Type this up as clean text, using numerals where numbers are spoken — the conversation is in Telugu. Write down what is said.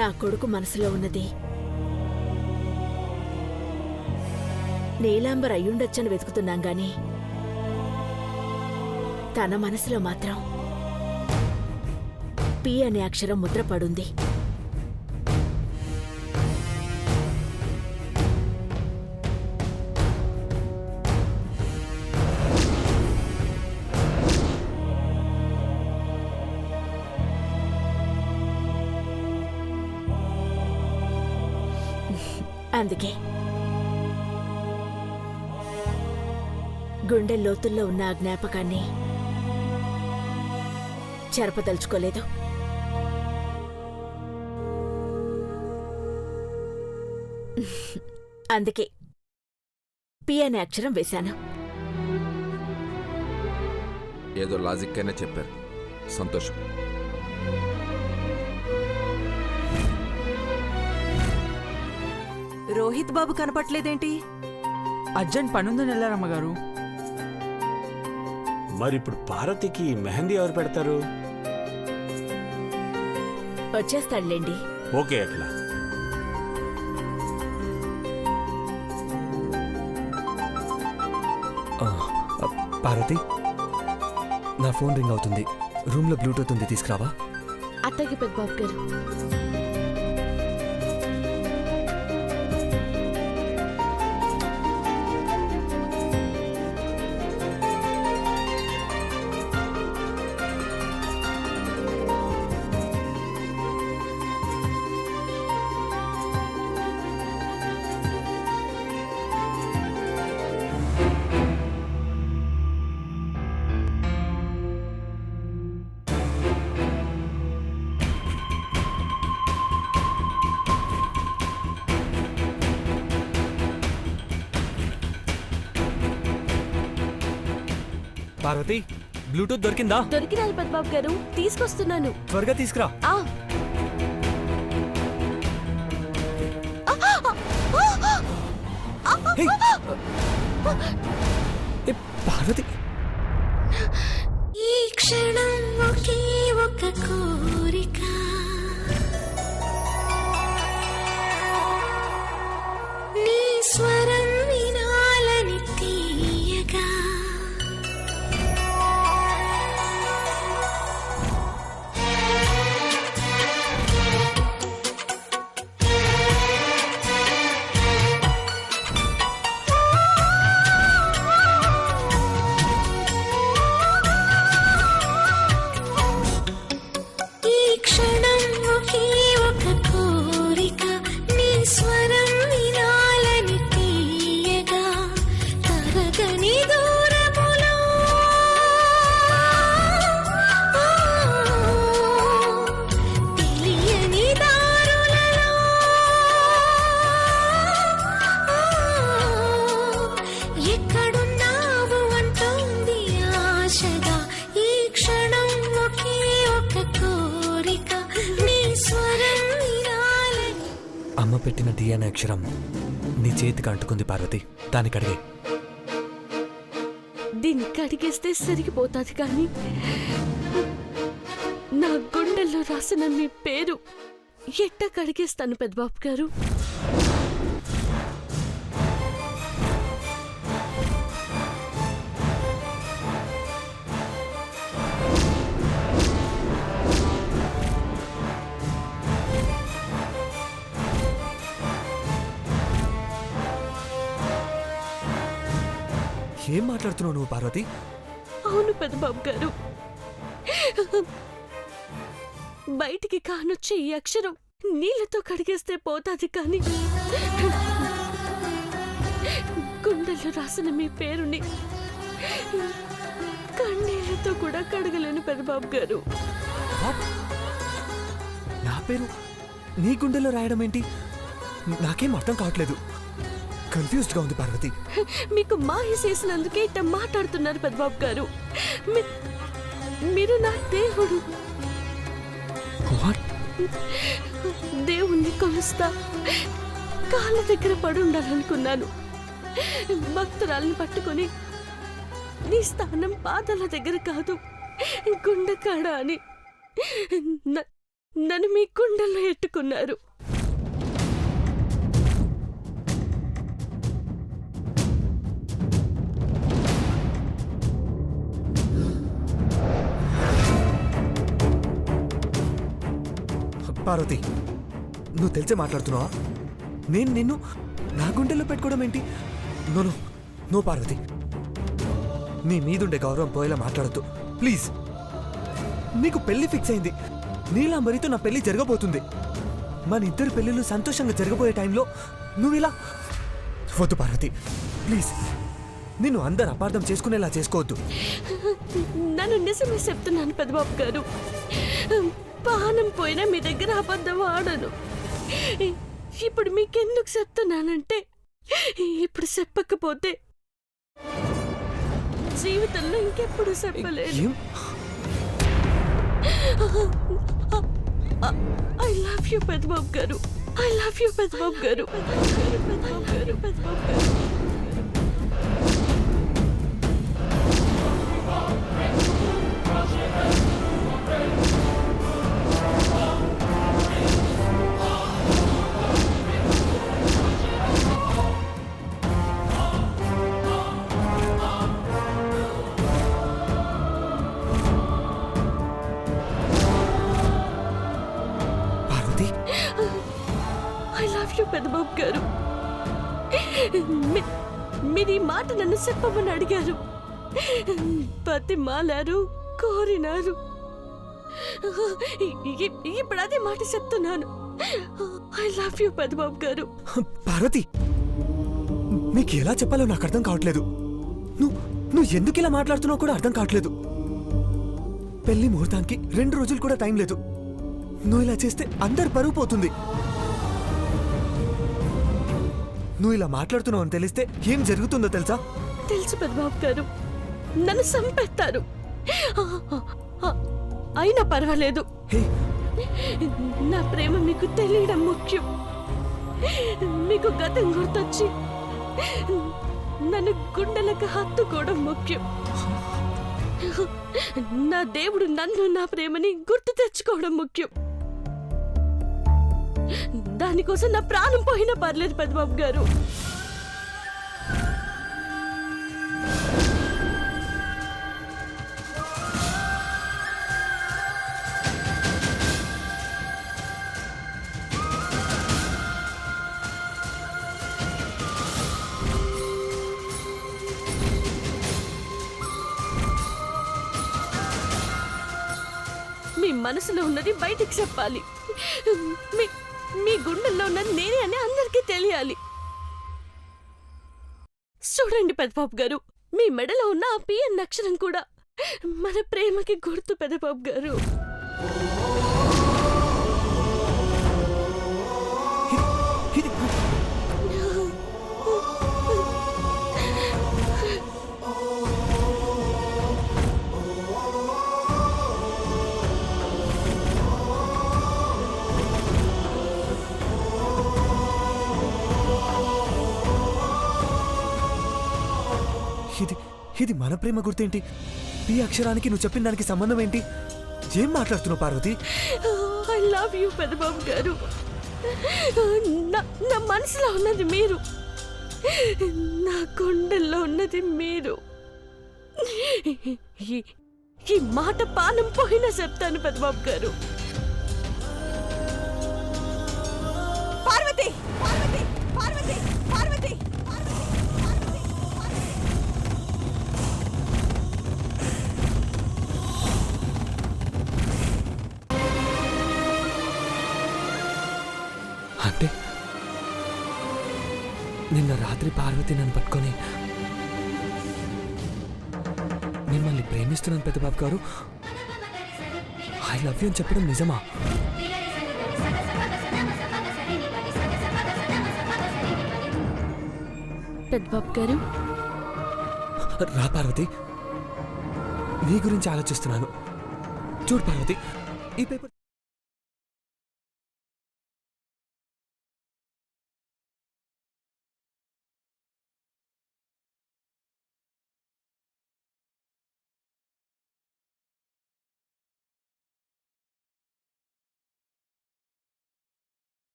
నా కొడుకు మనసులో ఉన్నది నీలాంబర్ అయ్యుండొచ్చని వెతుకుతున్నాం గాని తన మనసులో మాత్రం పి అనే అక్షరం ముద్రపడుంది. అందుకే గుండె లోతుల్లో ఉన్న ఆ జ్ఞాపకాన్ని చెరపదలుచుకోలేదు. అందుకే పి అనే అక్షరం వేశాను. ఏదో లాజిక్ అయినా చెప్పారు, సంతోషం. రోహిత్ బాబు కనపట్లేదేంటి? అర్జెంట్ పనుందని వెళ్ళారమ్మగారు. మరిప్పుడు పార్వతికి మెహందీ ఎవరు పెడతారు? వచ్చేస్తాడులేండి. ఓకే అట్లా. పార్వతి, నా ఫోన్ రింగ్ అవుతుంది. రూమ్లో బ్లూటూత్ ఉంది, తీసుకురావా? అత్తకి పెద్దబాబు గారు. పార్వతి, బ్లూటూత్ దొరికిందా? దొరికినారు పెద్దబాబు గారు, తీసుకొస్తున్నాను. త్వరగా తీసుకురా. పార్వతి, ఈ క్షణం ఒకే ఒక కోరిక, నీ స్వరం వినాలని తీయగా, అమ్మ పెట్టిన డి అనే అక్షరం నీ చేతికి అంటుకుంది పార్వతి. దానికి అడిగే. దీనికి అడిగేస్తే సరిగిపోతుంది కానీ నా గుండెల్లో రాసిన మీ పేరు ఎట్టా కడిగేస్తాను పెద్దబాబు గారు. ఏం మాట్లాడుతున్నావు నువ్వు పార్వతి? అవును పెద్దబాబు గారు, బయటికి కానొచ్చే ఈ అక్షరం నీళ్లతో కడిగేస్తే పోతాది కానీ గుండెల్లో రాసిన మీ పేరుని కన్నీళ్లతో కూడా కడగలేను పెద్దబాబు గారు. నా పేరు నీ గుండెల్లో రాయడం ఏంటి? నాకేం అర్థం కావట్లేదు. కన్ఫ్యూజ్డ్ గా ఉంది పార్వతి. మీకు మాయ చేసినందుకే ఇట్ట మాట్లాడుతున్నారు పెద్దబాబు గారు. మీరు నా దేవుడు. దేవుణ్ణి కొలుస్తా కాళ్ళ దగ్గర పడి ఉండాలనుకున్నాను. భక్తురాల్ని పట్టుకుని నీ స్థానం పాదాల దగ్గర కాదు గుండె కాడ అని నన్ను మీ గుండెల్లో ఎట్టుకున్నారు. పార్వతి, నువ్వు తెలిసే మాట్లాడుతున్నావా? నేను నిన్ను నా గుండెల్లో పెట్టుకోవడం ఏంటి? నో నో నో పార్వతి, నీ మీదుండే గౌరవం పోయేలా మాట్లాడద్దు ప్లీజ్. నీకు పెళ్లి ఫిక్స్ అయింది. నీలాంబరితో నా పెళ్లి జరగబోతుంది. మన ఇద్దరు పెళ్ళిళ్ళు సంతోషంగా జరగబోయే టైంలో నువ్వు ఇలా వద్దు పార్వతి ప్లీజ్. నిన్ను అందరు అపార్థం చేసుకునేలా చేసుకోవద్దు. నన్ను నిజమే చెప్తున్నాను పెద్దబాబు గారు. పానం పోయినా మీ దగ్గర అబద్ధం ఆడను. ఇప్పుడు మీకెందుకు చెప్తున్నానంటే, ఇప్పుడు చెప్పకపోతే జీవితంలో ఇంకెప్పుడు చెప్పలేదు. ఐ లవ్ యూ పెద్దబాబు గారు. ఐ లవ్ యూ పెద్దబాబు గారు. పెద్దబాబు గారు, పెద్దబాబు గారు. ఐ లవ్ యూ పెద్దబాబు గారు. మీరు ఈ మాట నన్ను చెప్పమని అడిగారు, బతిమాలారు, కోరినారు. ఇప్పుడు అదే మాట చెప్తున్నాను. ఐ లవ్ యూ పెద్దబాబు గారు. పార్వతి, నీకు ఎలా చెప్పాలో నాకు అర్థం కావట్లేదు. నువ్వు ఎందుకు ఇలా మాట్లాడుతున్నావు కూడా అర్థం కావట్లేదు. పెళ్లి ముహూర్తానికి 2 రోజులు కూడా టైం లేదు. నువ్వు ఇలా చేస్తే అందరు పరువు పోతుంది. నువ్వు ఇలా మాట్లాడుతున్నావు అని తెలిస్తే ఏం జరుగుతుందో తెలుసా? తెలుసు పెద్దబాబు గారు, నన్ను చంపేస్తారు. అయినా పర్వాలేదు. హే, నా ప్రేమ మీకు తెలియడం ముఖ్యం. మీకు గతం గుర్తొచ్చి నన్ను గుండెలకు హత్తుకోవడం ముఖ్యం. నా దేవుడు నన్ను, నా ప్రేమని గుర్తు తెచ్చుకోవడం ముఖ్యం. దానికోసం నా ప్రాణం పోయినా పర్లేదు పెద్దబాబు గారు. మీ మనసులో ఉన్నది బయటికి చెప్పాలి. మీ గుండెల్లో ఉన్నది నేనే అని అందరికీ తెలియాలి. చూడండి పెద్దబాబు గారు, మీ మెడలో ఉన్న ఆ పిఎన్ అక్షరం కూడా మన ప్రేమకి గుర్తు పెద్దబాబు గారు. ఇది ఇది ఇది మన ప్రేమ గుర్తేంటి? ఈ అక్షరానికి నువ్వు చెప్పిన దానికి సంబంధం ఏంటి? ఏం మాట్లాడుతున్నావు పార్వతి? ఐ లవ్ యూ పెద్దబాబు గారు. నా మనసులో ఉన్నది మీరు, నా గుండెల్లో ఉన్నది మీరు. ఈ మాట పానం పోయినా చెప్తాను పెద్దబాబు గారు. పార్వతి, పార్వతి, పార్వతి, పార్వతి. అంటే నిన్న రాత్రి పార్వతి నన్ను పట్టుకొని మిమ్మల్ని ప్రేమిస్తున్నాను పెద్దబాబు గారు, ఐ లవ్ యూ అని చెప్పడం నిజమా? పెద్దబాబు గారు, రా పార్వతి, నీ గురించి ఆలోచిస్తున్నాను. చూడు పార్వతి, ఈ పేపర్